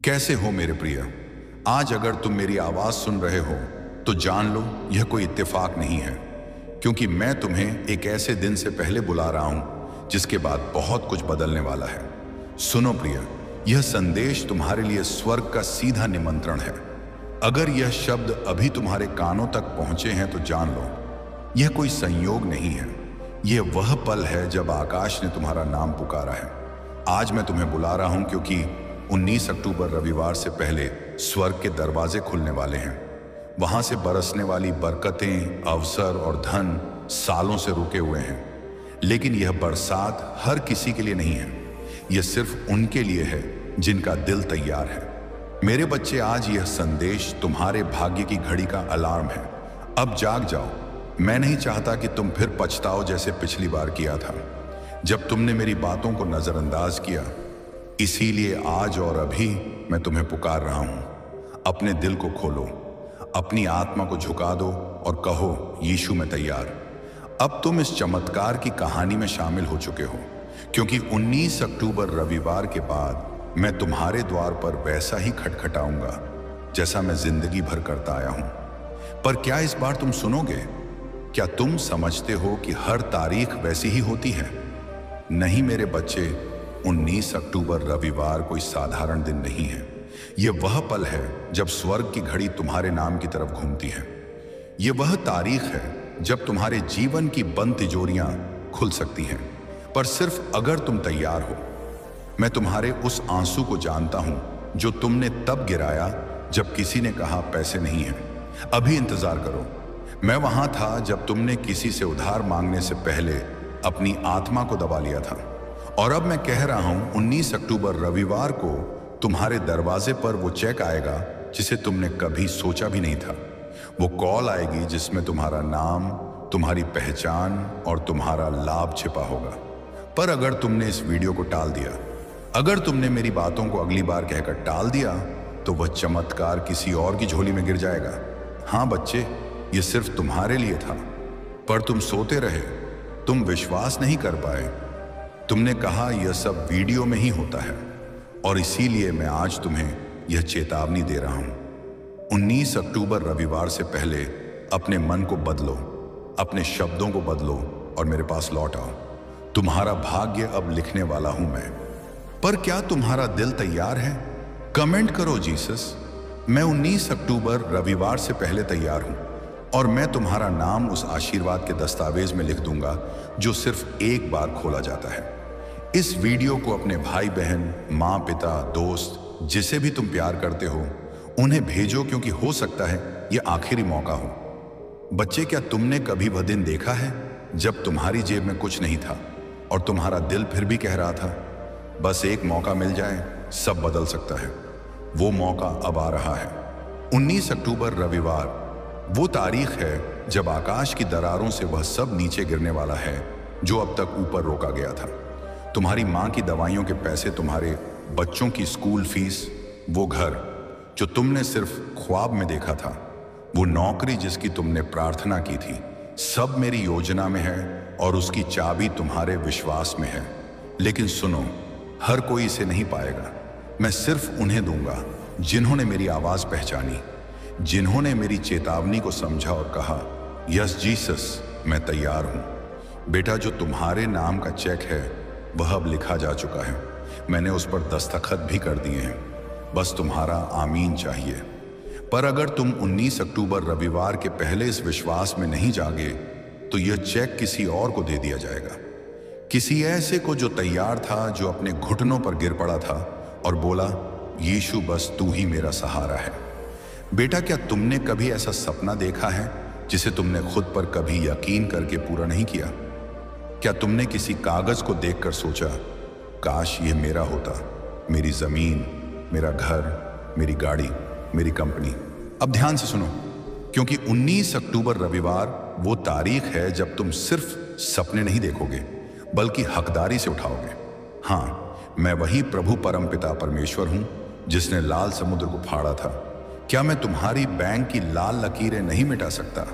कैसे हो मेरे प्रिय। आज अगर तुम मेरी आवाज सुन रहे हो तो जान लो यह कोई इत्तेफाक नहीं है, क्योंकि मैं तुम्हें एक ऐसे दिन से पहले बुला रहा हूं जिसके बाद बहुत कुछ बदलने वाला है। सुनो प्रिय, यह संदेश तुम्हारे लिए स्वर्ग का सीधा निमंत्रण है। अगर यह शब्द अभी तुम्हारे कानों तक पहुंचे हैं तो जान लो यह कोई संयोग नहीं है। यह वह पल है जब आकाश ने तुम्हारा नाम पुकारा है। आज मैं तुम्हें बुला रहा हूं क्योंकि 19 अक्टूबर रविवार से पहले स्वर्ग के दरवाजे खुलने वाले हैं। वहां से बरसने वाली बरकतें, अवसर और धन सालों से रुके हुए हैं। लेकिन यह बरसात हर किसी के लिए नहीं है। यह सिर्फ उनके लिए है जिनका दिल तैयार है। मेरे बच्चे, आज यह संदेश तुम्हारे भाग्य की घड़ी का अलार्म है। अब जाग जाओ। मैं नहीं चाहता कि तुम फिर पछताओ जैसे पिछली बार किया था जब तुमने मेरी बातों को नजरअंदाज किया। इसीलिए आज और अभी मैं तुम्हें पुकार रहा हूं। अपने दिल को खोलो, अपनी आत्मा को झुका दो और कहो, यीशु मैं तैयार। अब तुम इस चमत्कार की कहानी में शामिल हो चुके हो, क्योंकि 19 अक्टूबर रविवार के बाद मैं तुम्हारे द्वार पर वैसा ही खटखटाऊंगा जैसा मैं जिंदगी भर करता आया हूं। पर क्या इस बार तुम सुनोगे? क्या तुम समझते हो कि हर तारीख वैसी ही होती है? नहीं मेरे बच्चे, 19 अक्टूबर रविवार कोई साधारण दिन नहीं है। यह वह पल है जब स्वर्ग की घड़ी तुम्हारे नाम की तरफ घूमती है। यह वह तारीख है जब तुम्हारे जीवन की बंद तिजोरियां खुल सकती हैं, पर सिर्फ अगर तुम तैयार हो। मैं तुम्हारे उस आंसू को जानता हूं जो तुमने तब गिराया जब किसी ने कहा पैसे नहीं है, अभी इंतजार करो। मैं वहां था जब तुमने किसी से उधार मांगने से पहले अपनी आत्मा को दबा लिया था। और अब मैं कह रहा हूं, 19 अक्टूबर रविवार को तुम्हारे दरवाजे पर वो चेक आएगा जिसे तुमने कभी सोचा भी नहीं था। वो कॉल आएगी जिसमें तुम्हारा नाम, तुम्हारी पहचान और तुम्हारा लाभ छिपा होगा। पर अगर तुमने इस वीडियो को टाल दिया, अगर तुमने मेरी बातों को अगली बार कहकर टाल दिया, तो वह चमत्कार किसी और की झोली में गिर जाएगा। हाँ बच्चे, ये सिर्फ तुम्हारे लिए था, पर तुम सोते रहे, तुम विश्वास नहीं कर पाए। तुमने कहा यह सब वीडियो में ही होता है, और इसीलिए मैं आज तुम्हें यह चेतावनी दे रहा हूं। 19 अक्टूबर रविवार से पहले अपने मन को बदलो, अपने शब्दों को बदलो और मेरे पास लौट आओ। तुम्हारा भाग्य अब लिखने वाला हूं मैं। पर क्या तुम्हारा दिल तैयार है? कमेंट करो जीसस, मैं 19 अक्टूबर रविवार से पहले तैयार हूं, और मैं तुम्हारा नाम उस आशीर्वाद के दस्तावेज में लिख दूंगा जो सिर्फ एक बार खोला जाता है। इस वीडियो को अपने भाई बहन, माँ पिता, दोस्त, जिसे भी तुम प्यार करते हो, उन्हें भेजो, क्योंकि हो सकता है यह आखिरी मौका हो। बच्चे, क्या तुमने कभी वह दिन देखा है जब तुम्हारी जेब में कुछ नहीं था और तुम्हारा दिल फिर भी कह रहा था बस एक मौका मिल जाए, सब बदल सकता है? वो मौका अब आ रहा है। 19 अक्टूबर रविवार वो तारीख है जब आकाश की दरारों से वह सब नीचे गिरने वाला है जो अब तक ऊपर रोका गया था। तुम्हारी माँ की दवाइयों के पैसे, तुम्हारे बच्चों की स्कूल फीस, वो घर जो तुमने सिर्फ ख्वाब में देखा था, वो नौकरी जिसकी तुमने प्रार्थना की थी, सब मेरी योजना में है और उसकी चाबी तुम्हारे विश्वास में है। लेकिन सुनो, हर कोई इसे नहीं पाएगा। मैं सिर्फ उन्हें दूंगा जिन्होंने मेरी आवाज पहचानी, जिन्होंने मेरी चेतावनी को समझा और कहा, यस जीसस मैं तैयार हूं। बेटा, जो तुम्हारे नाम का चेक है वह अब लिखा जा चुका है। मैंने उस पर दस्तखत भी कर दिए हैं, बस तुम्हारा आमीन चाहिए। पर अगर तुम 19 अक्टूबर रविवार के पहले इस विश्वास में नहीं जागे तो यह चेक किसी और को दे दिया जाएगा, किसी ऐसे को जो तैयार था, जो अपने घुटनों पर गिर पड़ा था और बोला, यीशु बस तू ही मेरा सहारा है। बेटा, क्या तुमने कभी ऐसा सपना देखा है जिसे तुमने खुद पर कभी यकीन करके पूरा नहीं किया? क्या तुमने किसी कागज को देखकर सोचा, काश ये मेरा होता, मेरी जमीन, मेरा घर, मेरी गाड़ी, मेरी कंपनी? अब ध्यान से सुनो, क्योंकि 19 अक्टूबर रविवार वो तारीख है जब तुम सिर्फ सपने नहीं देखोगे बल्कि हकदारी से उठाओगे। हाँ, मैं वही प्रभु परमपिता परमेश्वर हूं जिसने लाल समुद्र को फाड़ा था। क्या मैं तुम्हारी बैंक की लाल लकीरें नहीं मिटा सकता?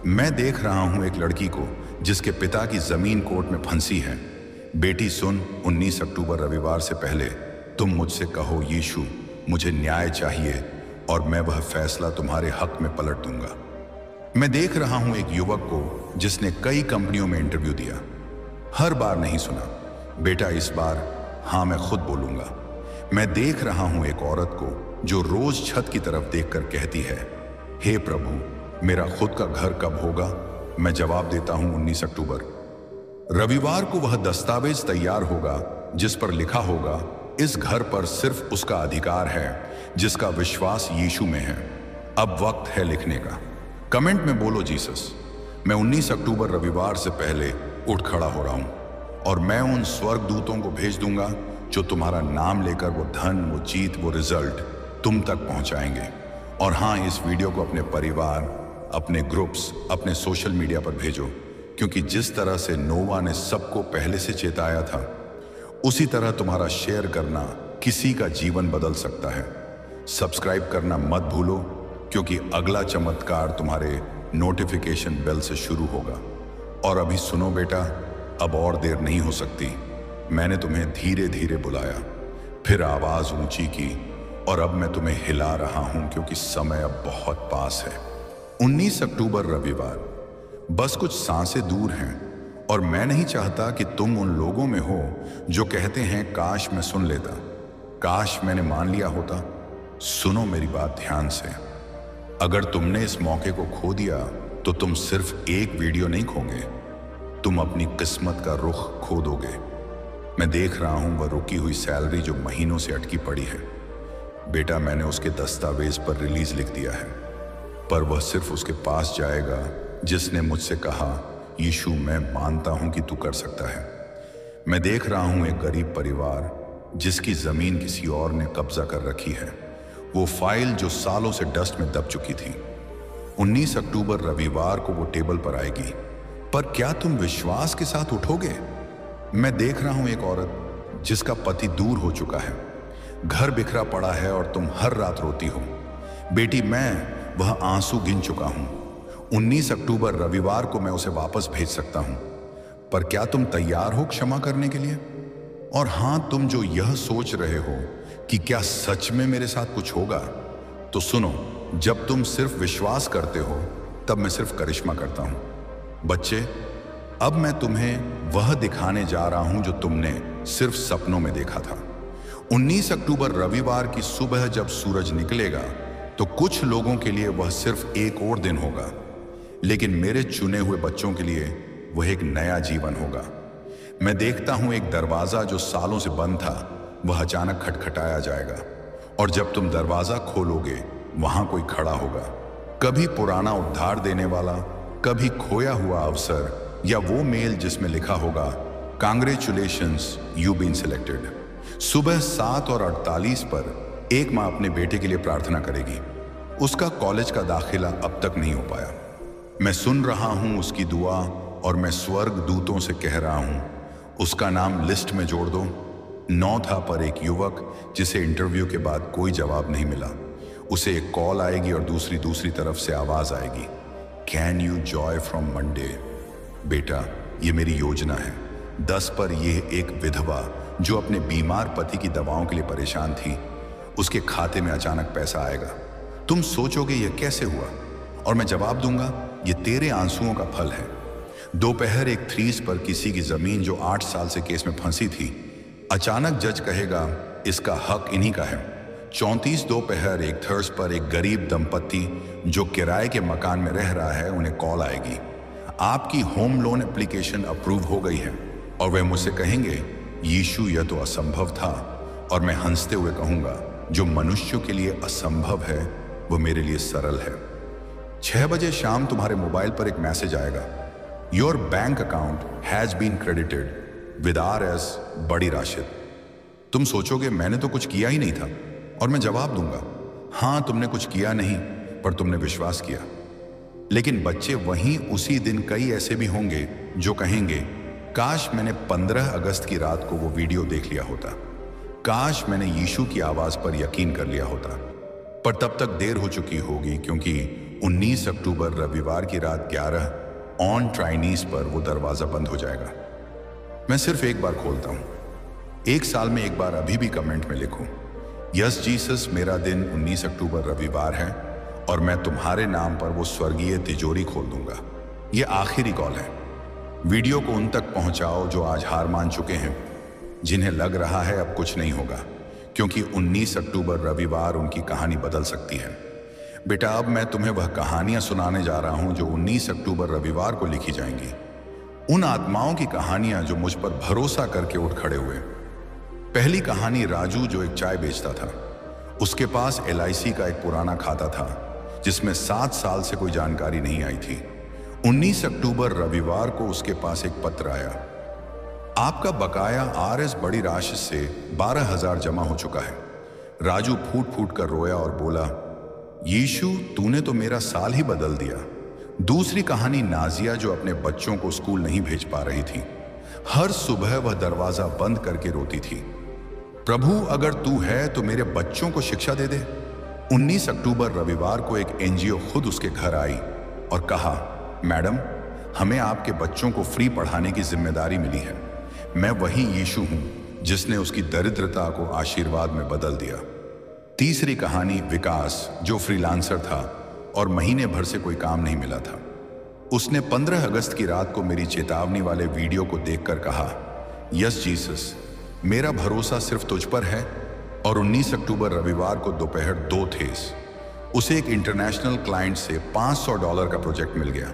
मैं देख रहा हूं एक लड़की को जिसके पिता की जमीन कोर्ट में फंसी है। बेटी सुन, 19 अक्टूबर रविवार से पहले तुम मुझसे कहो, यीशु मुझे न्याय चाहिए और मैं वह फैसला तुम्हारे हक में पलट दूंगा। मैं देख रहा हूं एक युवक को जिसने कई कंपनियों में इंटरव्यू दिया, हर बार नहीं सुना। बेटा इस बार हाँ मैं खुद बोलूंगा। मैं देख रहा हूं एक औरत को जो रोज छत की तरफ देखकर कहती है, हे प्रभु मेरा खुद का घर कब होगा। मैं जवाब देता हूं 19 अक्टूबर। रविवार को वह दस्तावेज तैयार होगा जिस पर लिखा होगा इस घर पर सिर्फ उसका अधिकार है जिसका विश्वास यीशु में है। अब वक्त है लिखने का। कमेंट में बोलो जीसस। मैं 19 अक्टूबर रविवार से पहले उठ खड़ा हो रहा हूं और मैं उन स्वर्गदूतों को भेज दूंगा जो तुम्हारा नाम लेकर वो धन, वो जीत, वो रिजल्ट तुम तक पहुंचाएंगे। और हाँ, इस वीडियो को अपने परिवार, अपने ग्रुप्स, अपने सोशल मीडिया पर भेजो, क्योंकि जिस तरह से नोवा ने सबको पहले से चेताया था उसी तरह तुम्हारा शेयर करना किसी का जीवन बदल सकता है। सब्सक्राइब करना मत भूलो, क्योंकि अगला चमत्कार तुम्हारे नोटिफिकेशन बेल से शुरू होगा। और अभी सुनो बेटा, अब और देर नहीं हो सकती। मैंने तुम्हें धीरे धीरे बुलाया, फिर आवाज ऊंची की, और अब मैं तुम्हें हिला रहा हूं क्योंकि समय अब बहुत पास है। 19 अक्टूबर रविवार बस कुछ सांसें दूर हैं और मैं नहीं चाहता कि तुम उन लोगों में हो जो कहते हैं काश मैं सुन लेता, काश मैंने मान लिया होता। सुनो मेरी बात ध्यान से। अगर तुमने इस मौके को खो दिया तो तुम सिर्फ एक वीडियो नहीं खोगे, तुम अपनी किस्मत का रुख खो दोगे। मैं देख रहा हूं वह रुकी हुई सैलरी जो महीनों से अटकी पड़ी है। बेटा मैंने उसके दस्तावेज पर रिलीज लिख दिया है, पर वह सिर्फ उसके पास जाएगा जिसने मुझसे कहा, यीशु मैं मानता हूं कि तू कर सकता है। मैं देख रहा हूं एक गरीब परिवार जिसकी जमीन किसी और ने कब्जा कर रखी है, वो फाइल जो सालों से डस्ट में दब चुकी थी। 19 अक्टूबर रविवार को वो टेबल पर आएगी, पर क्या तुम विश्वास के साथ उठोगे? मैं देख रहा हूं एक औरत जिसका पति दूर हो चुका है, घर बिखरा पड़ा है और तुम हर रात रोती हो। बेटी मैं वह आंसू गिन चुका हूं। 19 अक्टूबर रविवार को मैं उसे वापस भेज सकता हूं, पर क्या तुम तैयार हो क्षमा करने के लिए? और हां, तुम जो यह सोच रहे हो कि क्या सच में मेरे साथ कुछ होगा, तो सुनो, जब तुम सिर्फ विश्वास करते हो तब मैं सिर्फ करिश्मा करता हूं। बच्चे अब मैं तुम्हें वह दिखाने जा रहा हूं जो तुमने सिर्फ सपनों में देखा था। 19 अक्टूबर रविवार की सुबह जब सूरज निकलेगा तो कुछ लोगों के लिए वह सिर्फ एक और दिन होगा, लेकिन मेरे चुने हुए बच्चों के लिए वह एक नया जीवन होगा। मैं देखता हूं एक दरवाजा जो सालों से बंद था वह अचानक खटखटाया जाएगा, और जब तुम दरवाजा खोलोगे वहां कोई खड़ा होगा, कभी पुराना उद्धार देने वाला, कभी खोया हुआ अवसर, या वो मेल जिसमें लिखा होगा कांग्रेचुलेशंस यू बीन सिलेक्टेड। सुबह 7:48 पर एक माँ अपने बेटे के लिए प्रार्थना करेगी। उसका कॉलेज का दाखिला अब तक नहीं हो पाया। मैं सुन रहा हूं उसकी दुआ, और मैं स्वर्ग दूतों से कह रहा हूं उसका नाम लिस्ट में जोड़ दो। 9 था, पर एक युवक जिसे इंटरव्यू के बाद कोई जवाब नहीं मिला, उसे एक कॉल आएगी और दूसरी तरफ से आवाज आएगी, can you Joy from Monday. बेटा ये मेरी योजना है। 10 पर यह एक विधवा जो अपने बीमार पति की दवाओं के लिए परेशान थी, उसके खाते में अचानक पैसा आएगा। तुम सोचोगे यह कैसे हुआ, और मैं जवाब दूंगा ये तेरे आंसुओं का फल है। दोपहर एक 30 पर किसी की जमीन जो 8 साल से केस में फंसी थी, अचानक जज कहेगा इसका हक इन्हीं का है। 34 दोपहर एक थर्स पर एक गरीब दंपत्ति जो किराए के मकान में रह रहा है, उन्हें कॉल आएगी, आपकी होम लोन एप्लीकेशन अप्रूव हो गई है। और वे मुझसे कहेंगे, यीशु यह तो असंभव था। और मैं हंसते हुए कहूंगा, जो मनुष्यों के लिए असंभव है वो मेरे लिए सरल है। 6 बजे शाम तुम्हारे मोबाइल पर एक मैसेज आएगा, your bank account has been credited with RS बड़ी राशि। तुम सोचोगे मैंने तो कुछ किया ही नहीं था, और मैं जवाब दूंगा, हां तुमने कुछ किया नहीं, पर तुमने विश्वास किया। लेकिन बच्चे वहीं उसी दिन कई ऐसे भी होंगे जो कहेंगे, काश मैंने 15 अगस्त की रात को वो वीडियो देख लिया होता, काश मैंने यीशु की आवाज पर यकीन कर लिया होता। पर तब तक देर हो चुकी होगी, क्योंकि 19 अक्टूबर रविवार की रात 11 ऑन ट्राइनीज पर वो दरवाजा बंद हो जाएगा। मैं सिर्फ एक बार खोलता हूं। 1 साल में एक बार अभी भी कमेंट में लिखो, यस जीसस, मेरा दिन 19 अक्टूबर रविवार है और मैं तुम्हारे नाम पर वो स्वर्गीय तिजोरी खोल दूंगा। ये आखिरी कॉल है। वीडियो को उन तक पहुंचाओ जो आज हार मान चुके हैं, जिन्हें लग रहा है अब कुछ नहीं होगा, क्योंकि 19 अक्टूबर रविवार उनकी कहानी बदल सकती है। बेटा, अब मैं तुम्हें वह कहानियां सुनाने जा रहा हूं जो 19 अक्टूबर रविवार को लिखी जाएंगी। उन आत्माओं की कहानियां जो मुझ पर भरोसा करके उठ खड़े हुए। पहली कहानी राजू, जो एक चाय बेचता था। उसके पास LIC का एक पुराना खाता था जिसमें 7 साल से कोई जानकारी नहीं आई थी। 19 अक्टूबर रविवार को उसके पास एक पत्र आया। आपका बकाया RS बड़ी राशि से 12,000 जमा हो चुका है। राजू फूट फूट कर रोया और बोला, यीशु, तूने तो मेरा साल ही बदल दिया। दूसरी कहानी नाजिया, जो अपने बच्चों को स्कूल नहीं भेज पा रही थी। हर सुबह वह दरवाजा बंद करके रोती थी, प्रभु अगर तू है तो मेरे बच्चों को शिक्षा दे दे। 19 अक्टूबर रविवार को एक NGO खुद उसके घर आई और कहा, मैडम, हमें आपके बच्चों को फ्री पढ़ाने की जिम्मेदारी मिली है। मैं वही यीशु हूं जिसने उसकी दरिद्रता को आशीर्वाद में बदल दिया। तीसरी कहानी विकास, जो फ्रीलांसर था और महीने भर से कोई काम नहीं मिला था। उसने 15 अगस्त की रात को मेरी चेतावनी वाले वीडियो को देखकर कहा, यस जीसस, मेरा भरोसा सिर्फ तुझ पर है। और 19 अक्टूबर रविवार को दोपहर 2 थे। उसे एक इंटरनेशनल क्लाइंट से $500 का प्रोजेक्ट मिल गया।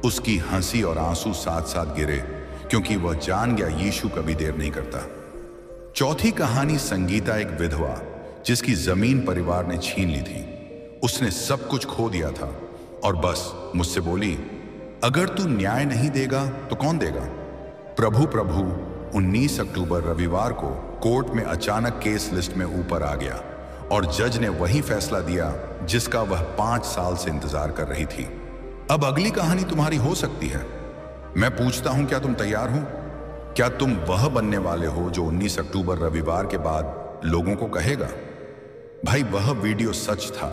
उसकी हंसी और आंसू साथ साथ गिरे, क्योंकि वह जान गया यीशु कभी देर नहीं करता। चौथी कहानी संगीता, एक विधवा जिसकी जमीन परिवार ने छीन ली थी। उसने सब कुछ खो दिया था और बस मुझसे बोली, अगर तू न्याय नहीं देगा तो कौन देगा। प्रभु प्रभु 19 अक्टूबर रविवार को कोर्ट में अचानक केस लिस्ट में ऊपर आ गया और जज ने वही फैसला दिया जिसका वह 5 साल से इंतजार कर रही थी। अब अगली कहानी तुम्हारी हो सकती है। मैं पूछता हूं, क्या तुम तैयार हो? क्या तुम वह बनने वाले हो जो 19 अक्टूबर रविवार के बाद लोगों को कहेगा, भाई वह वीडियो सच था,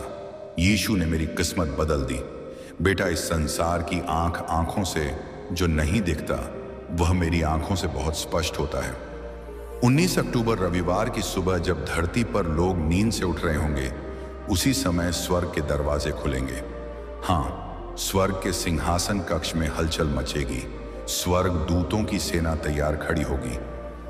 यीशु ने मेरी किस्मत बदल दी। बेटा, इस संसार की आंखों से जो नहीं दिखता वह मेरी आंखों से बहुत स्पष्ट होता है। 19 अक्टूबर रविवार की सुबह जब धरती पर लोग नींद से उठ रहे होंगे, उसी समय स्वर्ग के दरवाजे खुलेंगे। हाँ, स्वर्ग के सिंहासन कक्ष में हलचल मचेगी। स्वर्ग दूतों की सेना तैयार खड़ी होगी।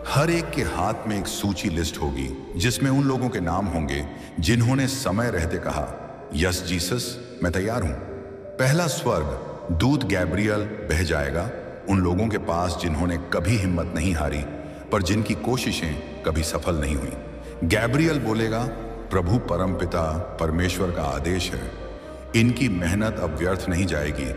हर एक के हाथ में एक सूची लिस्ट होगी जिसमें उन लोगों के नाम होंगे जिन्होंने समय रहते कहा, यस जीसस, मैं तैयार हूं। पहला स्वर्ग दूत गैब्रियल बह जाएगा उन लोगों के पास जिन्होंने कभी हिम्मत नहीं हारी, पर जिनकी कोशिशें कभी सफल नहीं हुई। गैब्रियल बोलेगा, प्रभु परमपिता परमेश्वर का आदेश है, इनकी मेहनत अब व्यर्थ नहीं जाएगी।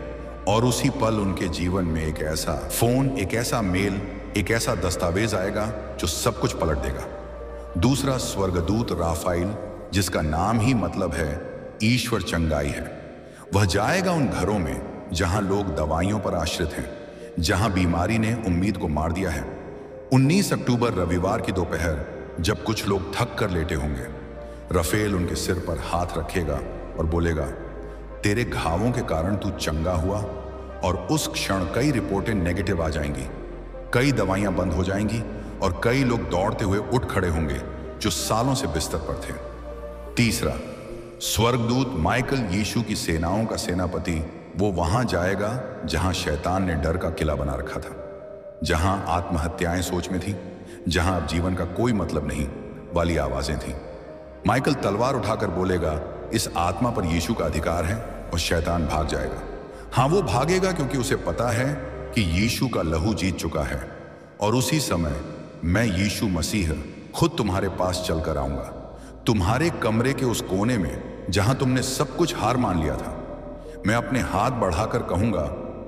और उसी पल उनके जीवन में एक ऐसा फोन, एक ऐसा मेल, एक ऐसा दस्तावेज आएगा जो सब कुछ पलट देगा। दूसरा स्वर्गदूत राफाइल, जिसका नाम ही मतलब है ईश्वर चंगाई है, वह जाएगा उन घरों में जहां लोग दवाइयों पर आश्रित हैं, जहां बीमारी ने उम्मीद को मार दिया है। 19 अक्टूबर रविवार की दोपहर जब कुछ लोग थक कर लेटे होंगे, रफेल उनके सिर पर हाथ रखेगा और बोलेगा, तेरे घावों के कारण तू चंगा हुआ। और उस क्षण कई रिपोर्टें नेगेटिव आ जाएंगी, कई दवाइयां बंद हो जाएंगी और कई लोग दौड़ते हुए उठ खड़े होंगे जो सालों से बिस्तर पर थे। तीसरा स्वर्गदूत माइकल, यीशु की सेनाओं का सेनापति, वो वहां जाएगा जहां शैतान ने डर का किला बना रखा था, जहां आत्महत्याएं सोच में थी, जहां अब जीवन का कोई मतलब नहीं वाली आवाजें थीं। माइकल तलवार उठाकर बोलेगा, इस आत्मा पर यीशु का अधिकार है, और शैतान भाग जाएगा। हाँ, वो भागेगा क्योंकि उसे पता है कि यीशु का लहू जीत चुका है। और उसी समय मैं यीशु मसीह खुद तुम्हारे पास चलकर आऊंगा, तुम्हारे कमरे के उस कोने में जहां तुमने सब कुछ हार मान लिया था। मैं अपने हाथ बढ़ाकर कहूंगा,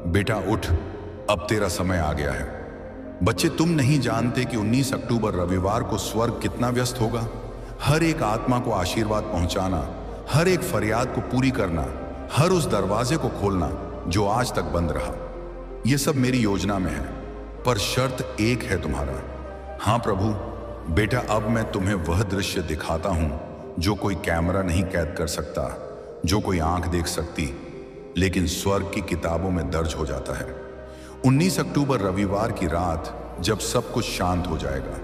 बेटा उठ, अब तेरा समय आ गया है। बच्चे, तुम नहीं जानते कि 19 अक्टूबर रविवार को स्वर्ग कितना व्यस्त होगा। हर एक आत्मा को आशीर्वाद पहुंचाना, हर एक फरियाद को पूरी करना, हर उस दरवाजे को खोलना जो आज तक बंद रहा। यह सब मेरी योजना में है, पर शर्त एक है तुम्हारा। हाँ प्रभु, बेटा, अब मैं तुम्हें वह दृश्य दिखाता हूं जो कोई कैमरा नहीं कैद कर सकता, जो कोई आंख देख सकती, लेकिन स्वर्ग की किताबों में दर्ज हो जाता है। 19 अक्टूबर रविवार की रात जब सब कुछ शांत हो जाएगा,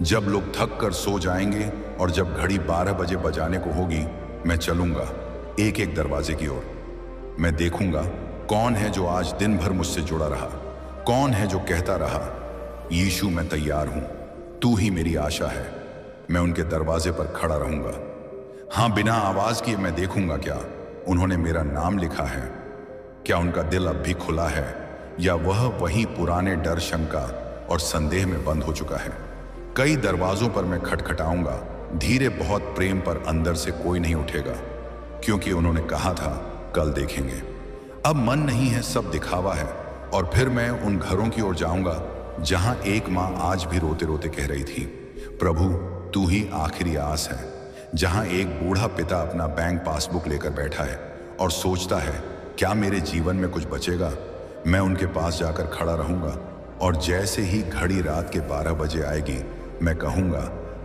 जब लोग थक कर सो जाएंगे और जब घड़ी 12 बजे बजाने को होगी, मैं चलूंगा एक एक दरवाजे की ओर। मैं देखूंगा कौन है जो आज दिन भर मुझसे जुड़ा रहा, कौन है जो कहता रहा, यीशु मैं तैयार हूं, तू ही मेरी आशा है। मैं उनके दरवाजे पर खड़ा रहूंगा। हाँ, बिना आवाज किए मैं देखूंगा क्या उन्होंने मेरा नाम लिखा है, क्या उनका दिल अब भी खुला है, या वह वही पुराने डर, शंका और संदेह में बंद हो चुका है। कई दरवाजों पर मैं खटखटाऊंगा, धीरे बहुत प्रेम, पर अंदर से कोई नहीं उठेगा, क्योंकि उन्होंने कहा था कल देखेंगे। अब मन नहीं है, सब दिखावा है। और फिर मैं उन घरों की ओर जाऊंगा जहां एक माँ आज भी रोते रोते कह रही थी, प्रभु तू ही आखिरी आस है। जहां एक बूढ़ा पिता अपना बैंक पासबुक लेकर बैठा है और सोचता है क्या मेरे जीवन में कुछ बचेगा। मैं उनके पास जाकर खड़ा रहूंगा और जैसे ही घड़ी रात के 12 बजे आएगी, मैं कहूंगा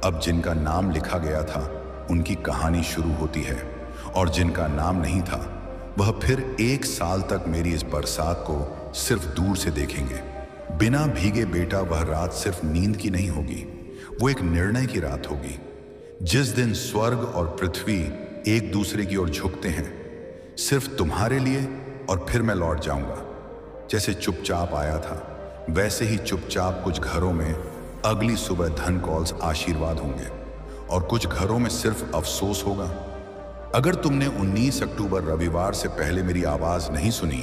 अब जिनका नाम लिखा गया था उनकी कहानी शुरू होती है, और जिनका नाम नहीं था वह फिर 1 साल तक मेरी इस बरसात को सिर्फ दूर से देखेंगे। बिना भीगे बेटा, वह रात सिर्फ नींद की नहीं होगी, वो एक निर्णय की रात होगी, जिस दिन स्वर्ग और पृथ्वी एक दूसरे की ओर झुकते हैं, सिर्फ तुम्हारे लिए। और फिर मैं लौट जाऊंगा। जैसे चुपचाप आया था वैसे ही चुपचाप कुछ घरों में अगली सुबह धन कॉल्स आशीर्वाद होंगे, और कुछ घरों में सिर्फ अफसोस होगा। अगर तुमने 19 अक्टूबर रविवार से पहले मेरी आवाज नहीं सुनी,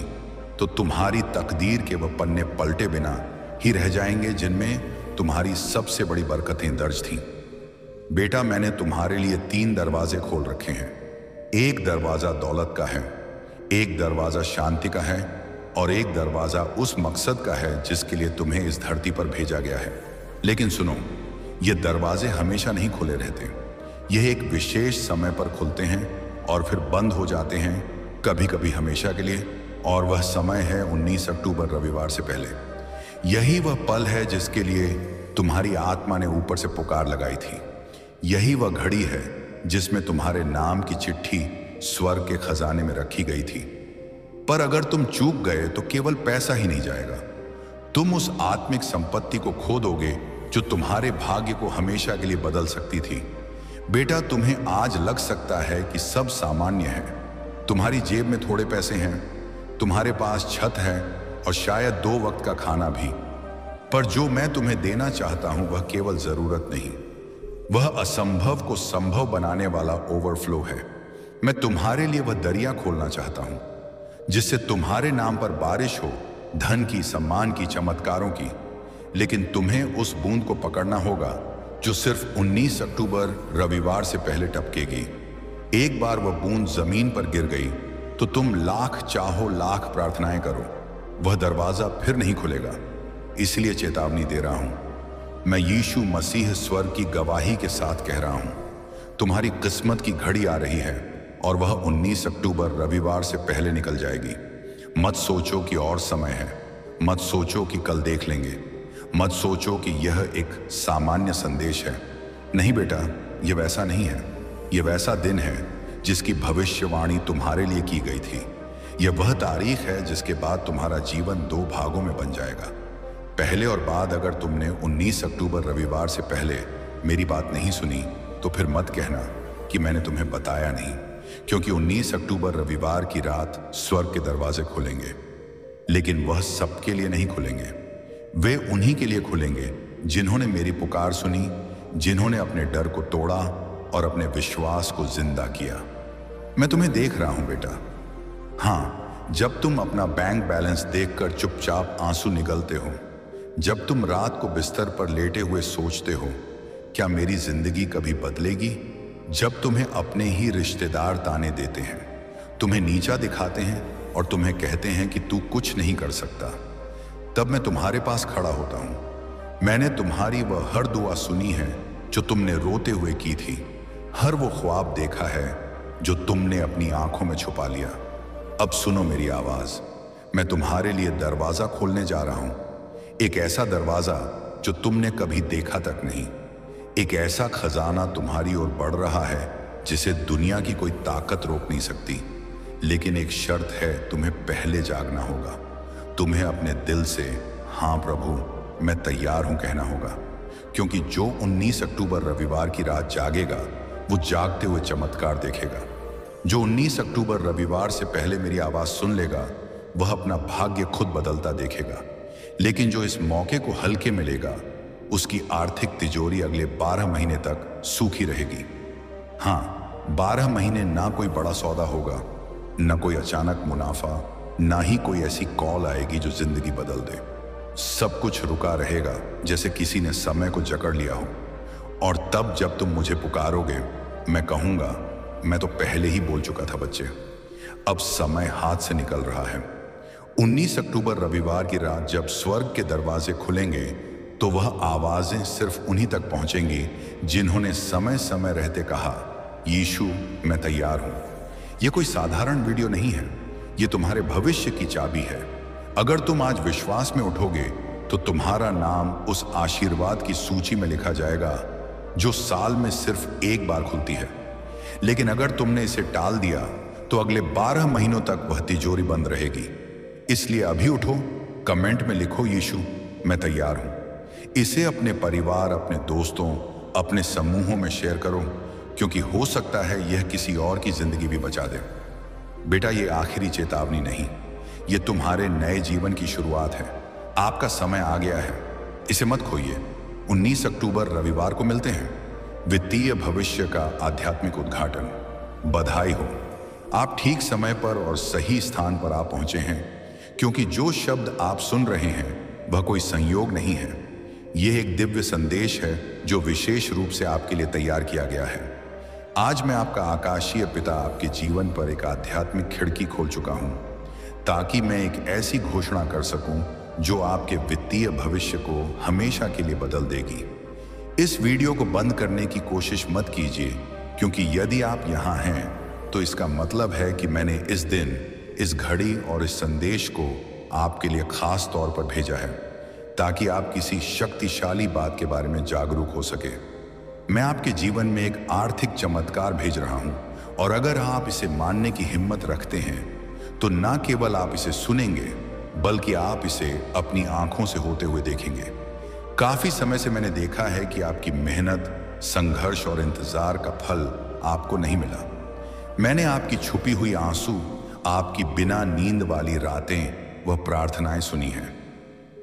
तो तुम्हारी तकदीर के वह पन्ने पलटे बिना ही रह जाएंगे जिनमें तुम्हारी सबसे बड़ी बरकतें दर्ज थीं। बेटा, मैंने तुम्हारे लिए 3 दरवाजे खोल रखे हैं। एक दरवाजा दौलत का है, एक दरवाजा शांति का है, और एक दरवाजा उस मकसद का है जिसके लिए तुम्हें इस धरती पर भेजा गया है। लेकिन सुनो, ये दरवाजे हमेशा नहीं खुले रहते। यह एक विशेष समय पर खुलते हैं और फिर बंद हो जाते हैं, कभी कभी हमेशा के लिए। और वह समय है 19 अक्टूबर रविवार से पहले। यही वह पल है जिसके लिए तुम्हारी आत्मा ने ऊपर से पुकार लगाई थी। यही वह घड़ी है जिसमें तुम्हारे नाम की चिट्ठी स्वर्ग के खजाने में रखी गई थी। पर अगर तुम चूक गए तो केवल पैसा ही नहीं जाएगा, तुम उस आत्मिक संपत्ति को खो दोगे जो तुम्हारे भाग्य को हमेशा के लिए बदल सकती थी। बेटा, तुम्हें आज लग सकता है कि सब सामान्य है, तुम्हारी जेब में थोड़े पैसे हैं, तुम्हारे पास छत है और शायद 2 वक्त का खाना भी। पर जो मैं तुम्हें देना चाहता हूं वह केवल जरूरत नहीं, वह असंभव को संभव बनाने वाला ओवरफ्लो है। मैं तुम्हारे लिए वह दरिया खोलना चाहता हूं जिससे तुम्हारे नाम पर बारिश हो, धन की, सम्मान की, चमत्कारों की। लेकिन तुम्हें उस बूंद को पकड़ना होगा जो सिर्फ 19 अक्टूबर रविवार से पहले टपकेगी। एक बार वह बूंद जमीन पर गिर गई तो तुम लाख चाहो, लाख प्रार्थनाएं करो, वह दरवाजा फिर नहीं खुलेगा। इसलिए चेतावनी दे रहा हूं, मैं यीशु मसीह स्वर्ग की गवाही के साथ कह रहा हूं, तुम्हारी किस्मत की घड़ी आ रही है और वह 19 अक्टूबर रविवार से पहले निकल जाएगी। मत सोचो कि और समय है, मत सोचो कि कल देख लेंगे, मत सोचो कि यह एक सामान्य संदेश है। नहीं बेटा, यह वैसा नहीं है। यह वैसा दिन है जिसकी भविष्यवाणी तुम्हारे लिए की गई थी। यह वह तारीख है जिसके बाद तुम्हारा जीवन 2 भागों में बन जाएगा, पहले और बाद। अगर तुमने 19 अक्टूबर रविवार से पहले मेरी बात नहीं सुनी तो फिर मत कहना कि मैंने तुम्हें बताया नहीं, क्योंकि 19 अक्टूबर रविवार की रात स्वर्ग के दरवाजे खुलेंगे। लेकिन वह सबके लिए नहीं खुलेंगे, वे उन्हीं के लिए खुलेंगे जिन्होंने मेरी पुकार सुनी, जिन्होंने अपने डर को तोड़ा और अपने विश्वास को जिंदा किया। मैं तुम्हें देख रहा हूं बेटा। हाँ, जब तुम अपना बैंक बैलेंस देखकर चुपचाप आंसू निगलते हो, जब तुम रात को बिस्तर पर लेटे हुए सोचते हो क्या मेरी जिंदगी कभी बदलेगी, जब तुम्हें अपने ही रिश्तेदार ताने देते हैं, तुम्हें नीचा दिखाते हैं और तुम्हें कहते हैं कि तू कुछ नहीं कर सकता, तब मैं तुम्हारे पास खड़ा होता हूं। मैंने तुम्हारी वह हर दुआ सुनी है जो तुमने रोते हुए की थी, हर वो ख्वाब देखा है जो तुमने अपनी आंखों में छुपा लिया। अब सुनो मेरी आवाज, मैं तुम्हारे लिए दरवाजा खोलने जा रहा हूं, एक ऐसा दरवाजा जो तुमने कभी देखा तक नहीं। एक ऐसा खजाना तुम्हारी ओर बढ़ रहा है जिसे दुनिया की कोई ताकत रोक नहीं सकती। लेकिन एक शर्त है, तुम्हें पहले जागना होगा। तुम्हें अपने दिल से हाँ प्रभु मैं तैयार हूं कहना होगा, क्योंकि जो 19 अक्टूबर रविवार की रात जागेगा वो जागते हुए चमत्कार देखेगा। जो 19 अक्टूबर रविवार से पहले मेरी आवाज सुन लेगा वह अपना भाग्य खुद बदलता देखेगा। लेकिन जो इस मौके को हल्के में लेगा उसकी आर्थिक तिजोरी अगले 12 महीने तक सूखी रहेगी। हाँ, 12 महीने ना कोई बड़ा सौदा होगा, ना कोई अचानक मुनाफा, ना ही कोई ऐसी कॉल आएगी जो जिंदगी बदल दे। सब कुछ रुका रहेगा जैसे किसी ने समय को जकड़ लिया हो। और तब जब तुम मुझे पुकारोगे मैं कहूंगा मैं तो पहले ही बोल चुका था बच्चे, अब समय हाथ से निकल रहा है। 19 अक्टूबर रविवार की रात जब स्वर्ग के दरवाजे खुलेंगे तो वह आवाजें सिर्फ उन्हीं तक पहुंचेंगी जिन्होंने समय समय रहते कहा, यीशु मैं तैयार हूं। यह कोई साधारण वीडियो नहीं है, यह तुम्हारे भविष्य की चाबी है। अगर तुम आज विश्वास में उठोगे तो तुम्हारा नाम उस आशीर्वाद की सूची में लिखा जाएगा जो साल में सिर्फ एक बार खुलती है। लेकिन अगर तुमने इसे टाल दिया तो अगले 12 महीनों तक वह तिजोरी बंद रहेगी। इसलिए अभी उठो, कमेंट में लिखो यीशु मैं तैयार हूं। इसे अपने परिवार, अपने दोस्तों, अपने समूहों में शेयर करो, क्योंकि हो सकता है यह किसी और की जिंदगी भी बचा दे। बेटा, यह आखिरी चेतावनी नहीं, यह तुम्हारे नए जीवन की शुरुआत है। आपका समय आ गया है, इसे मत खोइए। 19 अक्टूबर रविवार को मिलते हैं। वित्तीय भविष्य का आध्यात्मिक उद्घाटन। बधाई हो, आप ठीक समय पर और सही स्थान पर आ पहुंचे हैं, क्योंकि जो शब्द आप सुन रहे हैं वह कोई संयोग नहीं है। यह एक दिव्य संदेश है जो विशेष रूप से आपके लिए तैयार किया गया है। आज मैं आपका आकाशीय पिता आपके जीवन पर एक आध्यात्मिक खिड़की खोल चुका हूं, ताकि मैं एक ऐसी घोषणा कर सकूं जो आपके वित्तीय भविष्य को हमेशा के लिए बदल देगी। इस वीडियो को बंद करने की कोशिश मत कीजिए, क्योंकि यदि आप यहां हैं तो इसका मतलब है कि मैंने इस दिन, इस घड़ी और इस संदेश को आपके लिए खास तौर पर भेजा है, ताकि आप किसी शक्तिशाली बात के बारे में जागरूक हो सके। मैं आपके जीवन में एक आर्थिक चमत्कार भेज रहा हूं, और अगर आप इसे मानने की हिम्मत रखते हैं तो ना केवल आप इसे सुनेंगे बल्कि आप इसे अपनी आंखों से होते हुए देखेंगे। काफी समय से मैंने देखा है कि आपकी मेहनत, संघर्ष और इंतजार का फल आपको नहीं मिला। मैंने आपकी छुपी हुई आंसू, आपकी बिना नींद वाली रातें, वह प्रार्थनाएं सुनी हैं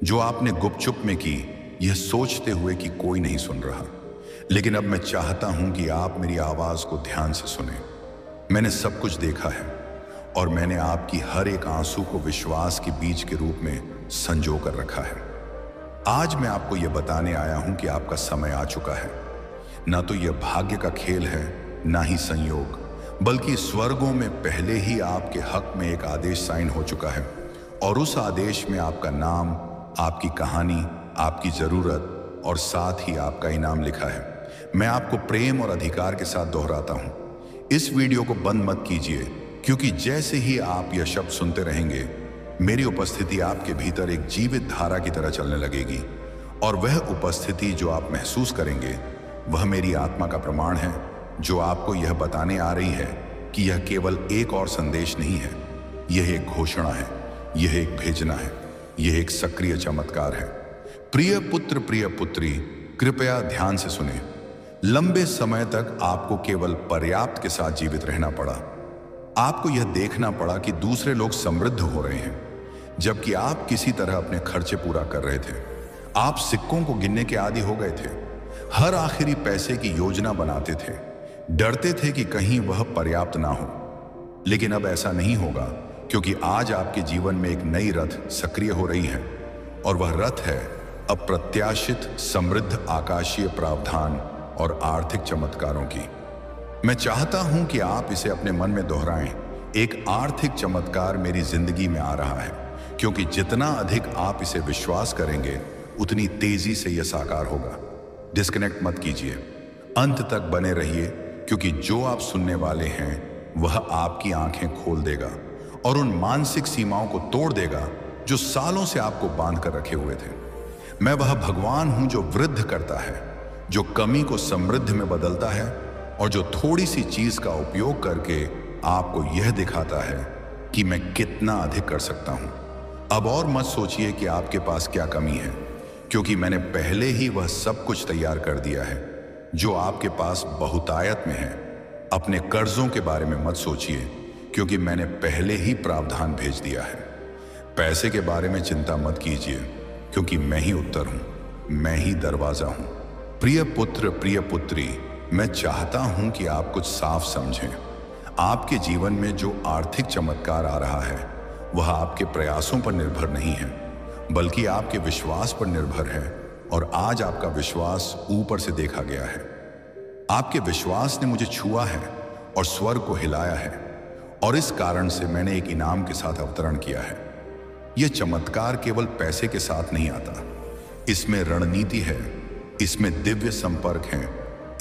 जो आपने गुपचुप में की, यह सोचते हुए कि कोई नहीं सुन रहा। लेकिन अब मैं चाहता हूं कि आप मेरी आवाज को ध्यान से सुने। मैंने सब कुछ देखा है और मैंने आपकी हर एक आंसू को विश्वास के बीज के रूप में संजो कर रखा है। आज मैं आपको यह बताने आया हूं कि आपका समय आ चुका है। ना तो यह भाग्य का खेल है, ना ही संयोग, बल्कि स्वर्गों में पहले ही आपके हक में एक आदेश साइन हो चुका है, और उस आदेश में आपका नाम, आपकी कहानी, आपकी जरूरत और साथ ही आपका इनाम लिखा है। मैं आपको प्रेम और अधिकार के साथ दोहराता हूं, इस वीडियो को बंद मत कीजिए, क्योंकि जैसे ही आप यह शब्द सुनते रहेंगे मेरी उपस्थिति आपके भीतर एक जीवित धारा की तरह चलने लगेगी, और वह उपस्थिति जो आप महसूस करेंगे वह मेरी आत्मा का प्रमाण है, जो आपको यह बताने आ रही है कि यह केवल एक और संदेश नहीं है, यह एक घोषणा है, यह एक भेजना है, यह एक सक्रिय चमत्कार है। प्रिय पुत्र, प्रिय पुत्री, कृपया ध्यान से सुने। लंबे समय तक आपको केवल पर्याप्त के साथ जीवित रहना पड़ा। आपको यह देखना पड़ा कि दूसरे लोग समृद्ध हो रहे हैं, जबकि आप किसी तरह अपने खर्चे पूरा कर रहे थे। आप सिक्कों को गिनने के आदी हो गए थे, हर आखिरी पैसे की योजना बनाते थे, डरते थे कि कहीं वह पर्याप्त ना हो। लेकिन अब ऐसा नहीं होगा, क्योंकि आज आपके जीवन में एक नई रथ सक्रिय हो रही है, और वह रथ है अप्रत्याशित, समृद्ध, आकाशीय प्रावधान और आर्थिक चमत्कारों की। मैं चाहता हूं कि आप इसे अपने मन में दोहराएं। एक आर्थिक चमत्कार मेरी जिंदगी में आ रहा है, क्योंकि जितना अधिक आप इसे विश्वास करेंगे उतनी तेजी से यह साकार होगा। डिस्कनेक्ट मत कीजिए, अंत तक बने रहिए, क्योंकि जो आप सुनने वाले हैं वह आपकी आंखें खोल देगा और उन मानसिक सीमाओं को तोड़ देगा जो सालों से आपको बांध कर रखे हुए थे। मैं वह भगवान हूं जो वृद्ध करता है, जो कमी को समृद्ध में बदलता है, और जो थोड़ी सी चीज का उपयोग करके आपको यह दिखाता है कि मैं कितना अधिक कर सकता हूं। अब और मत सोचिए कि आपके पास क्या कमी है, क्योंकि मैंने पहले ही वह सब कुछ तैयार कर दिया है जो आपके पास बहुतायत में है। अपने कर्जों के बारे में मत सोचिए, क्योंकि मैंने पहले ही प्रावधान भेज दिया है। पैसे के बारे में चिंता मत कीजिए, क्योंकि मैं ही उत्तर हूं, मैं ही दरवाजा हूं। प्रिय पुत्र, प्रिय पुत्री, मैं चाहता हूं कि आप कुछ साफ समझें। आपके जीवन में जो आर्थिक चमत्कार आ रहा है वह आपके प्रयासों पर निर्भर नहीं है, बल्कि आपके विश्वास पर निर्भर है। और आज आपका विश्वास ऊपर से देखा गया है। आपके विश्वास ने मुझे छुआ है और स्वर्ग को हिलाया है, और इस कारण से मैंने एक इनाम के साथ अवतरण किया है। यह चमत्कार केवल पैसे के साथ नहीं आता, इसमें रणनीति है, इसमें दिव्य संपर्क हैं,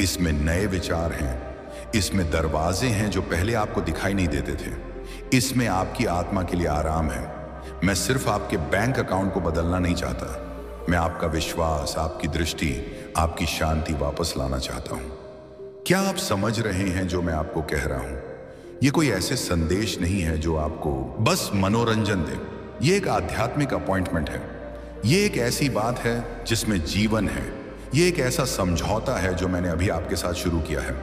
इसमें नए विचार हैं, इसमें दरवाजे हैं जो पहले आपको दिखाई नहीं देते थे, इसमें आपकी आत्मा के लिए आराम है। मैं सिर्फ आपके बैंक अकाउंट को बदलना नहीं चाहता, मैं आपका विश्वास, आपकी दृष्टि, आपकी शांति वापस लाना चाहता हूं। क्या आप समझ रहे हैं जो मैं आपको कह रहा हूं? यह कोई ऐसे संदेश नहीं है जो आपको बस मनोरंजन दे। यह एक आध्यात्मिक अपॉइंटमेंट है। यह एक ऐसी बात है जिसमें जीवन है। यह एक ऐसा समझौता है जो मैंने अभी आपके साथ शुरू किया है।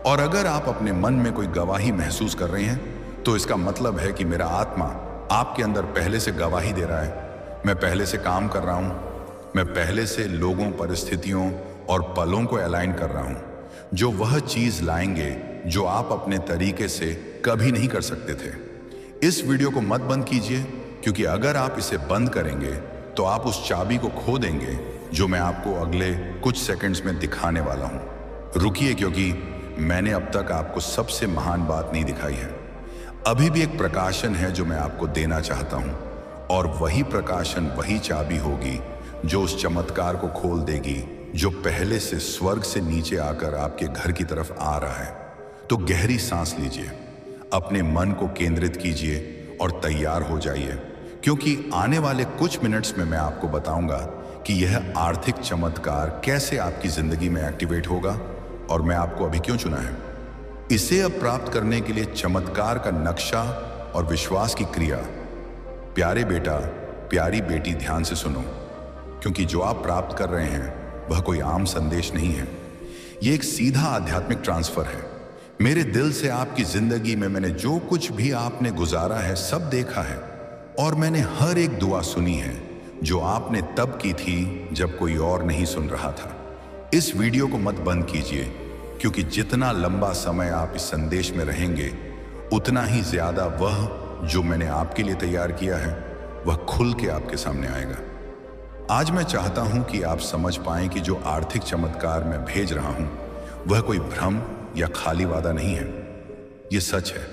और अगर आप अपने मन में कोई गवाही महसूस कर रहे हैं, तो इसका मतलब है कि मेरा आत्मा आपके अंदर पहले से गवाही दे रहा है। मैं पहले से काम कर रहा हूं। मैं पहले से लोगों, परिस्थितियों और पलों को अलाइन कर रहा हूं जो वह चीज लाएंगे जो आप अपने तरीके से कभी नहीं कर सकते थे। इस वीडियो को मत बंद कीजिए, क्योंकि अगर आप इसे बंद करेंगे तो आप उस चाबी को खो देंगे जो मैं आपको अगले कुछ सेकंड्स में दिखाने वाला हूं। रुकिए, क्योंकि मैंने अब तक आपको सबसे महान बात नहीं दिखाई है। अभी भी एक प्रकाशन है जो मैं आपको देना चाहता हूं, और वही प्रकाशन, वही चाबी होगी जो उस चमत्कार को खोल देगी जो पहले से स्वर्ग से नीचे आकर आपके घर की तरफ आ रहा है। तो गहरी सांस लीजिए, अपने मन को केंद्रित कीजिए और तैयार हो जाइए, क्योंकि आने वाले कुछ मिनट्स में मैं आपको बताऊंगा कि यह आर्थिक चमत्कार कैसे आपकी जिंदगी में एक्टिवेट होगा और मैं आपको अभी क्यों चुना है। इसे अब प्राप्त करने के लिए चमत्कार का नक्शा और विश्वास की क्रिया। प्यारे बेटा, प्यारी बेटी, ध्यान से सुनो, क्योंकि जो आप प्राप्त कर रहे हैं वह कोई आम संदेश नहीं है। यह एक सीधा आध्यात्मिक ट्रांसफर है। मेरे दिल से आपकी जिंदगी में मैंने जो कुछ भी आपने गुजारा है सब देखा है, और मैंने हर एक दुआ सुनी है जो आपने तब की थी जब कोई और नहीं सुन रहा था। इस वीडियो को मत बंद कीजिए, क्योंकि जितना लंबा समय आप इस संदेश में रहेंगे, उतना ही ज्यादा वह जो मैंने आपके लिए तैयार किया है वह खुल के आपके सामने आएगा। आज मैं चाहता हूं कि आप समझ पाएं कि जो आर्थिक चमत्कार मैं भेज रहा हूं वह कोई भ्रम या खाली वादा नहीं है। यह सच है,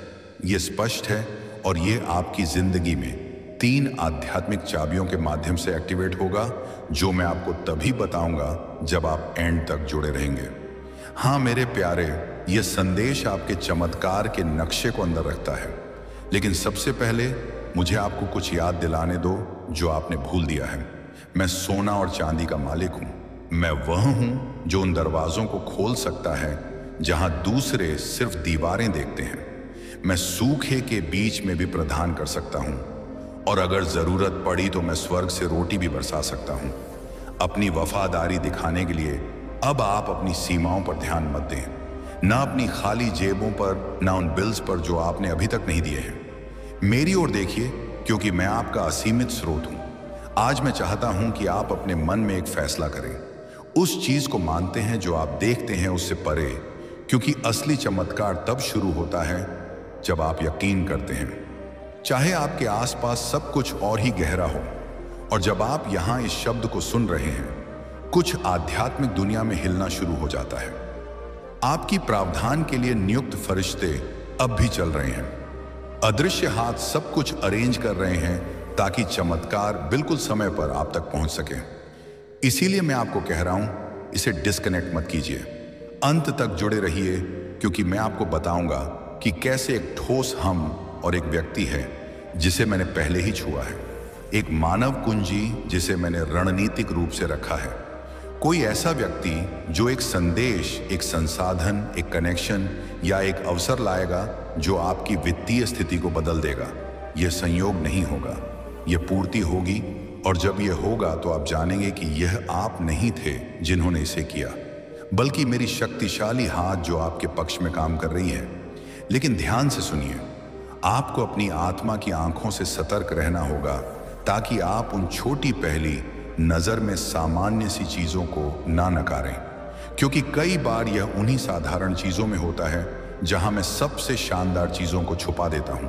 यह स्पष्ट है, और यह आपकी जिंदगी में 3 आध्यात्मिक चाबियों के माध्यम से एक्टिवेट होगा, जो मैं आपको तभी बताऊंगा जब आप एंड तक जुड़े रहेंगे। हाँ मेरे प्यारे, यह संदेश आपके चमत्कार के नक्शे को अंदर रखता है, लेकिन सबसे पहले मुझे आपको कुछ याद दिलाने दो जो आपने भूल दिया है। मैं सोना और चांदी का मालिक हूं। मैं वह हूं जो उन दरवाजों को खोल सकता है जहां दूसरे सिर्फ दीवारें देखते हैं। मैं सूखे के बीच में भी प्रदान कर सकता हूं, और अगर जरूरत पड़ी तो मैं स्वर्ग से रोटी भी बरसा सकता हूं। अपनी वफादारी दिखाने के लिए अब आप अपनी सीमाओं पर ध्यान मत दें, ना अपनी खाली जेबों पर, ना उन बिल्स पर जो आपने अभी तक नहीं दिए हैं। मेरी ओर देखिए, क्योंकि मैं आपका असीमित स्रोत हूं। आज मैं चाहता हूं कि आप अपने मन में एक फैसला करें। उस चीज को मानते हैं जो आप देखते हैं उससे परे, क्योंकि असली चमत्कार तब शुरू होता है जब आप यकीन करते हैं, चाहे आपके आसपास सब कुछ और ही गहरा हो। और जब आप यहां इस शब्द को सुन रहे हैं, कुछ आध्यात्मिक दुनिया में हिलना शुरू हो जाता है। आपकी प्रावधान के लिए नियुक्त फरिश्ते अब भी चल रहे हैं। अदृश्य हाथ सब कुछ अरेंज कर रहे हैं ताकि चमत्कार बिल्कुल समय पर आप तक पहुंच सके। इसीलिए मैं आपको कह रहा हूं, इसे डिस्कनेक्ट मत कीजिए, अंत तक जुड़े रहिए, क्योंकि मैं आपको बताऊंगा कि कैसे एक ठोस हम और एक व्यक्ति है जिसे मैंने पहले ही छुआ है, एक मानव कुंजी जिसे मैंने रणनीतिक रूप से रखा है, कोई ऐसा व्यक्ति जो एक संदेश, एक संसाधन, एक कनेक्शन या एक अवसर लाएगा जो आपकी वित्तीय स्थिति को बदल देगा। यह संयोग नहीं होगा, यह पूर्ति होगी, और जब यह होगा तो आप जानेंगे कि यह आप नहीं थे जिन्होंने इसे किया, बल्कि मेरी शक्तिशाली हाथ जो आपके पक्ष में काम कर रही है। लेकिन ध्यान से सुनिए, आपको अपनी आत्मा की आंखों से सतर्क रहना होगा ताकि आप उन छोटी पहली नज़र में सामान्य सी चीज़ों को ना नकारें, क्योंकि कई बार यह उन्हीं साधारण चीज़ों में होता है जहां मैं सबसे शानदार चीज़ों को छुपा देता हूं।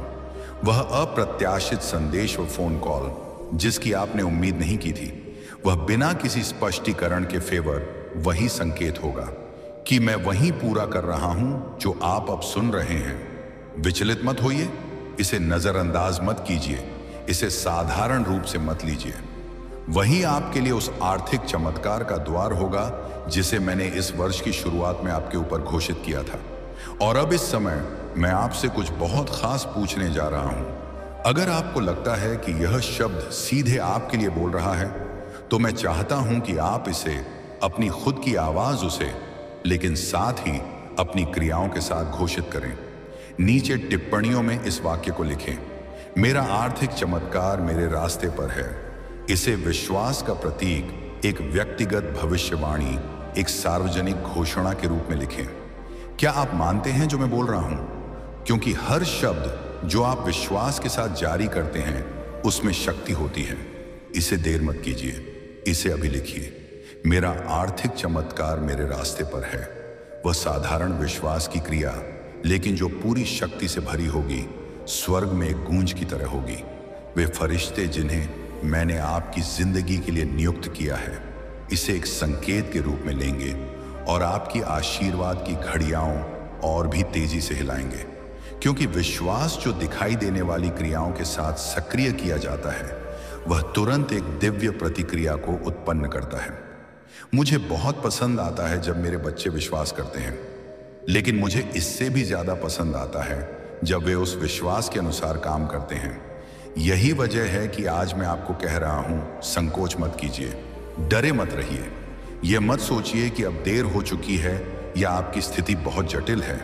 वह अप्रत्याशित संदेश व फोन कॉल जिसकी आपने उम्मीद नहीं की थी, वह बिना किसी स्पष्टीकरण के फेवर वही संकेत होगा कि मैं वही पूरा कर रहा हूं जो आप अब सुन रहे हैं। विचलित मत होइए, इसे नजरअंदाज मत कीजिए, इसे साधारण रूप से मत लीजिए। वही आपके लिए उस आर्थिक चमत्कार का द्वार होगा जिसे मैंने इस वर्ष की शुरुआत में आपके ऊपर घोषित किया था। और अब इस समय मैं आपसे कुछ बहुत खास पूछने जा रहा हूं। अगर आपको लगता है कि यह शब्द सीधे आपके लिए बोल रहा है, तो मैं चाहता हूं कि आप इसे अपनी खुद की आवाज उसे, लेकिन साथ ही अपनी क्रियाओं के साथ घोषित करें। नीचे टिप्पणियों में इस वाक्य को लिखें, मेरा आर्थिक चमत्कार मेरे रास्ते पर है। इसे विश्वास का प्रतीक, एक व्यक्तिगत भविष्यवाणी, एक सार्वजनिक घोषणा के रूप में लिखें। क्या आप मानते हैं जो मैं बोल रहा हूं? क्योंकि हर शब्द जो आप विश्वास के साथ जारी करते हैं उसमें शक्ति होती है। इसे देर मत कीजिए, इसे अभी लिखिए, मेरा आर्थिक चमत्कार मेरे रास्ते पर है। वह साधारण विश्वास की क्रिया, लेकिन जो पूरी शक्ति से भरी होगी, स्वर्ग में एक गूंज की तरह होगी। वे फरिश्ते जिन्हें मैंने आपकी जिंदगी के लिए नियुक्त किया है, इसे एक संकेत के रूप में लेंगे और आपकी आशीर्वाद की घड़ियाओं और भी तेजी से हिलाएंगे। क्योंकि विश्वास जो दिखाई देने वाली क्रियाओं के साथ सक्रिय किया जाता है, वह तुरंत एक दिव्य प्रतिक्रिया को उत्पन्न करता है। मुझे बहुत पसंद आता है जब मेरे बच्चे विश्वास करते हैं, लेकिन मुझे इससे भी ज्यादा पसंद आता है जब वे उस विश्वास के अनुसार काम करते हैं। यही वजह है कि आज मैं आपको कह रहा हूं, संकोच मत कीजिए, डरे मत रहिए। यह मत सोचिए कि अब देर हो चुकी है या आपकी स्थिति बहुत जटिल है।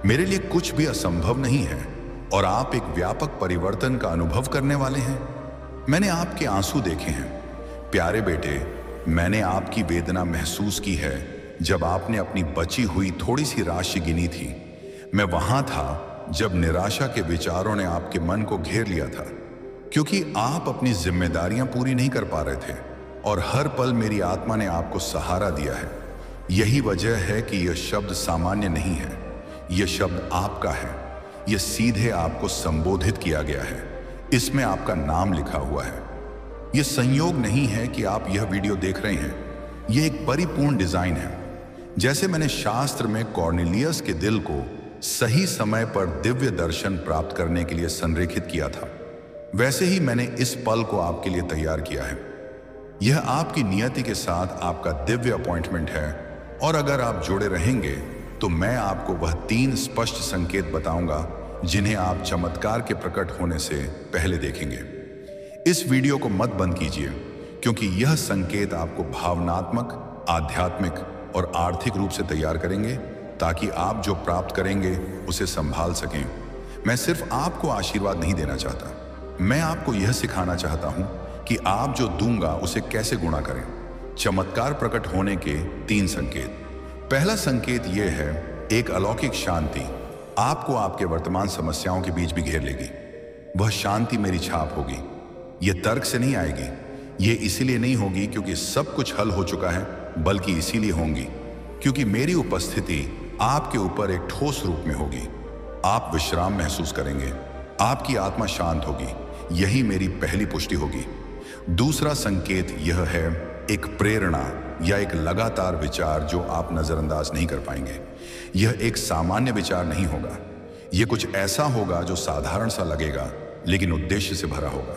मेरे लिए कुछ भी असंभव नहीं है और आप एक व्यापक परिवर्तन का अनुभव करने वाले हैं। मैंने आपके आंसू देखे हैं प्यारे बेटे, मैंने आपकी वेदना महसूस की है जब आपने अपनी बची हुई थोड़ी सी राशि गिनी थी। मैं वहां था जब निराशा के विचारों ने आपके मन को घेर लिया था, क्योंकि आप अपनी जिम्मेदारियां पूरी नहीं कर पा रहे थे और हर पल मेरी आत्मा ने आपको सहारा दिया है। यही वजह है कि यह शब्द सामान्य नहीं है, यह शब्द आपका है। यह सीधे आपको संबोधित किया गया है, इसमें आपका नाम लिखा हुआ है। यह संयोग नहीं है कि आप यह वीडियो देख रहे हैं, यह एक परिपूर्ण डिजाइन है। जैसे मैंने शास्त्र में कॉर्नेलियस के दिल को सही समय पर दिव्य दर्शन प्राप्त करने के लिए संरेखित किया था, वैसे ही मैंने इस पल को आपके लिए तैयार किया है। यह आपकी नियति के साथ आपका दिव्य अपॉइंटमेंट है और अगर आप जुड़े रहेंगे तो मैं आपको वह 3 स्पष्ट संकेत बताऊंगा जिन्हें आप चमत्कार के प्रकट होने से पहले देखेंगे। इस वीडियो को मत बंद कीजिए, क्योंकि यह संकेत आपको भावनात्मक, आध्यात्मिक और आर्थिक रूप से तैयार करेंगे ताकि आप जो प्राप्त करेंगे उसे संभाल सकें। मैं सिर्फ आपको आशीर्वाद नहीं देना चाहता, मैं आपको यह सिखाना चाहता हूं कि आप जो दूंगा उसे कैसे गुणा करें। चमत्कार प्रकट होने के 3 संकेत। पहला संकेत यह है, एक अलौकिक शांति आपको आपके वर्तमान समस्याओं के बीच भी घेर लेगी। वह शांति मेरी छाप होगी। यह तर्क से नहीं आएगी, यह इसीलिए नहीं होगी क्योंकि सब कुछ हल हो चुका है, बल्कि इसीलिए होंगी क्योंकि मेरी उपस्थिति आपके ऊपर एक ठोस रूप में होगी। आप विश्राम महसूस करेंगे, आपकी आत्मा शांत होगी। यही मेरी पहली पुष्टि होगी। दूसरा संकेत यह है, एक प्रेरणा या एक लगातार विचार जो आप नजरअंदाज नहीं कर पाएंगे। यह एक सामान्य विचार नहीं होगा, यह कुछ ऐसा होगा जो साधारण सा लगेगा लेकिन उद्देश्य से भरा होगा।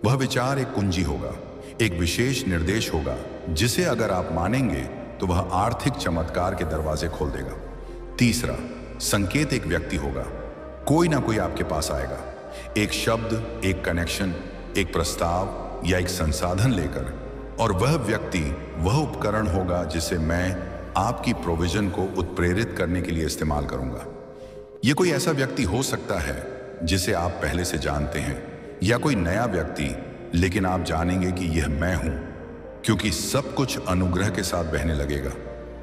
वह विचार एक कुंजी होगा, एक विशेष निर्देश होगा जिसे अगर आप मानेंगे तो वह आर्थिक चमत्कार के दरवाजे खोल देगा। तीसरा संकेत एक व्यक्ति होगा, कोई ना कोई आपके पास आएगा, एक शब्द, एक कनेक्शन, एक प्रस्ताव या एक संसाधन लेकर, और वह व्यक्ति वह उपकरण होगा जिसे मैं आपकी प्रोविजन को उत्प्रेरित करने के लिए इस्तेमाल करूंगा। यह कोई ऐसा व्यक्ति हो सकता है जिसे आप पहले से जानते हैं, या कोई नया व्यक्ति लेकिन आप जानेंगे कि यह मैं हूं, क्योंकि सब कुछ अनुग्रह के साथ बहने लगेगा।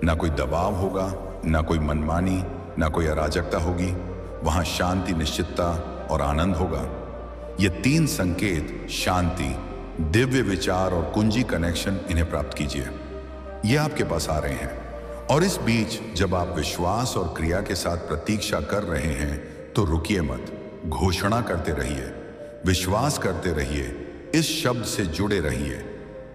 ना कोई दबाव होगा, ना कोई मनमानी, ना कोई अराजकता होगी। वहां शांति, निश्चितता और आनंद होगा। ये तीन संकेत, शांति, दिव्य विचार और कुंजी कनेक्शन, इन्हें प्राप्त कीजिए। ये आपके पास आ रहे हैं। और इस बीच जब आप विश्वास और क्रिया के साथ प्रतीक्षा कर रहे हैं तो रुकिए मत, घोषणा करते रहिए, विश्वास करते रहिए, इस शब्द से जुड़े रहिए।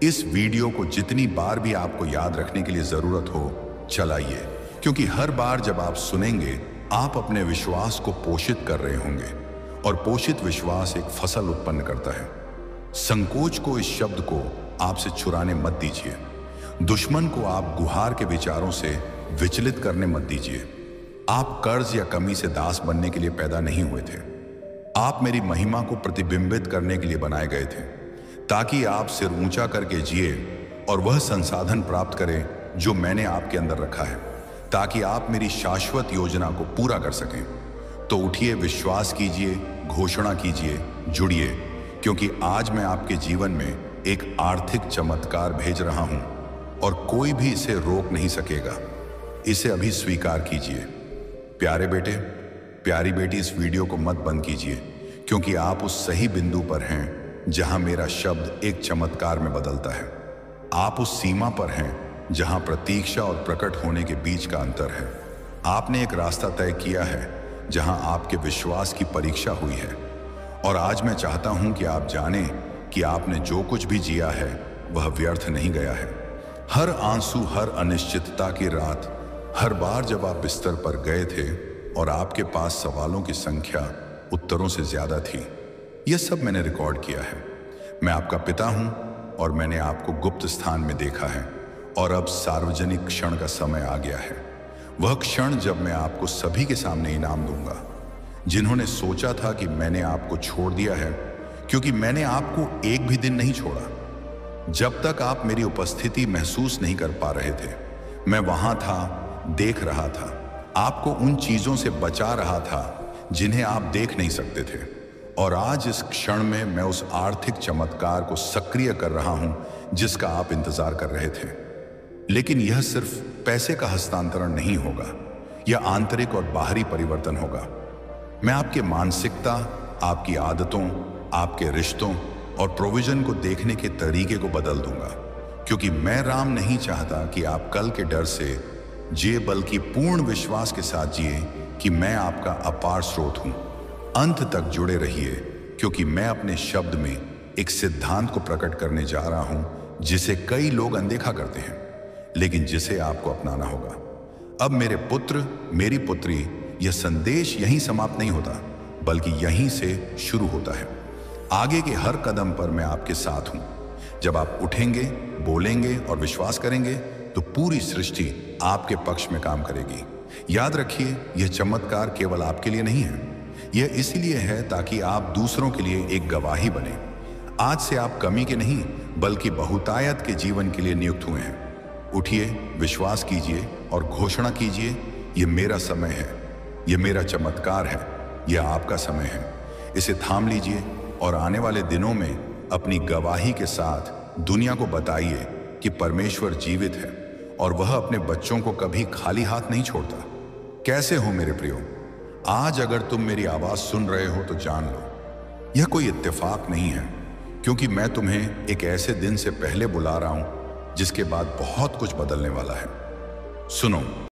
इस वीडियो को जितनी बार भी आपको याद रखने के लिए जरूरत हो चलाइए, क्योंकि हर बार जब आप सुनेंगे आप अपने विश्वास को पोषित कर रहे होंगे, और पोषित विश्वास एक फसल उत्पन्न करता है। संकोच को, इस शब्द को आपसे चुराने मत दीजिए। दुश्मन को आप गुहार के विचारों से विचलित करने मत दीजिए। आप कर्ज या कमी से दास बनने के लिए पैदा नहीं हुए थे। आप मेरी महिमा को प्रतिबिंबित करने के लिए बनाए गए थे, ताकि आप सिर ऊंचा करके जिए और वह संसाधन प्राप्त करें जो मैंने आपके अंदर रखा है, ताकि आप मेरी शाश्वत योजना को पूरा कर सकें। तो उठिए, विश्वास कीजिए, घोषणा कीजिए, जुड़िए, क्योंकि आज मैं आपके जीवन में एक आर्थिक चमत्कार भेज रहा हूं और कोई भी इसे रोक नहीं सकेगा। इसे अभी स्वीकार कीजिए। प्यारे बेटे, प्यारी बेटी, इस वीडियो को मत बंद कीजिए, क्योंकि आप उस सही बिंदु पर हैं जहां मेरा शब्द एक चमत्कार में बदलता है। आप उस सीमा पर हैं जहां प्रतीक्षा और प्रकट होने के बीच का अंतर है। आपने एक रास्ता तय किया है जहां आपके विश्वास की परीक्षा हुई है, और आज मैं चाहता हूं कि आप जानें कि आपने जो कुछ भी जिया है वह व्यर्थ नहीं गया है। हर आंसू, हर अनिश्चितता की रात, हर बार जब आप बिस्तर पर गए थे और आपके पास सवालों की संख्या उत्तरों से ज्यादा थी, यह सब मैंने रिकॉर्ड किया है। मैं आपका पिता हूं और मैंने आपको गुप्त स्थान में देखा है, और अब सार्वजनिक क्षण का समय आ गया है। वह क्षण जब मैं आपको सभी के सामने इनाम दूंगा। जिन्होंने सोचा था कि मैंने आपको छोड़ दिया है, क्योंकि मैंने आपको एक भी दिन नहीं छोड़ा। जब तक आप मेरी उपस्थिति महसूस नहीं कर पा रहे थे, मैं वहां था, देख रहा था, आपको उन चीजों से बचा रहा था जिन्हें आप देख नहीं सकते थे। और आज इस क्षण में मैं उस आर्थिक चमत्कार को सक्रिय कर रहा हूं जिसका आप इंतजार कर रहे थे। लेकिन यह सिर्फ पैसे का हस्तांतरण नहीं होगा, यह आंतरिक और बाहरी परिवर्तन होगा। मैं आपकी मानसिकता, आपकी आदतों, आपके रिश्तों और प्रोविजन को देखने के तरीके को बदल दूंगा, क्योंकि मैं राम नहीं चाहता कि आप कल के डर से जिए, बल्कि पूर्ण विश्वास के साथ जिए कि मैं आपका अपार स्रोत हूं। अंत तक जुड़े रहिए, क्योंकि मैं अपने शब्द में एक सिद्धांत को प्रकट करने जा रहा हूं जिसे कई लोग अनदेखा करते हैं, लेकिन जिसे आपको अपनाना होगा। अब मेरे पुत्र, मेरी पुत्री, यह संदेश यहीं समाप्त नहीं होता, बल्कि यहीं से शुरू होता है। आगे के हर कदम पर मैं आपके साथ हूं। जब आप उठेंगे, बोलेंगे और विश्वास करेंगे तो पूरी सृष्टि आपके पक्ष में काम करेगी। याद रखिए, यह चमत्कार केवल आपके लिए नहीं है, यह इसीलिए है ताकि आप दूसरों के लिए एक गवाही बने। आज से आप कमी के नहीं, बल्कि बहुतायत के जीवन के लिए नियुक्त हुए हैं। उठिए, विश्वास कीजिए और घोषणा कीजिए, यह मेरा समय है, यह मेरा चमत्कार है, यह आपका समय है। इसे थाम लीजिए और आने वाले दिनों में अपनी गवाही के साथ दुनिया को बताइए कि परमेश्वर जीवित है और वह अपने बच्चों को कभी खाली हाथ नहीं छोड़ता। कैसे हो मेरे प्रियो? आज अगर तुम मेरी आवाज सुन रहे हो तो जान लो, यह कोई इत्तेफाक नहीं है, क्योंकि मैं तुम्हें एक ऐसे दिन से पहले बुला रहा हूं जिसके बाद बहुत कुछ बदलने वाला है। सुनो।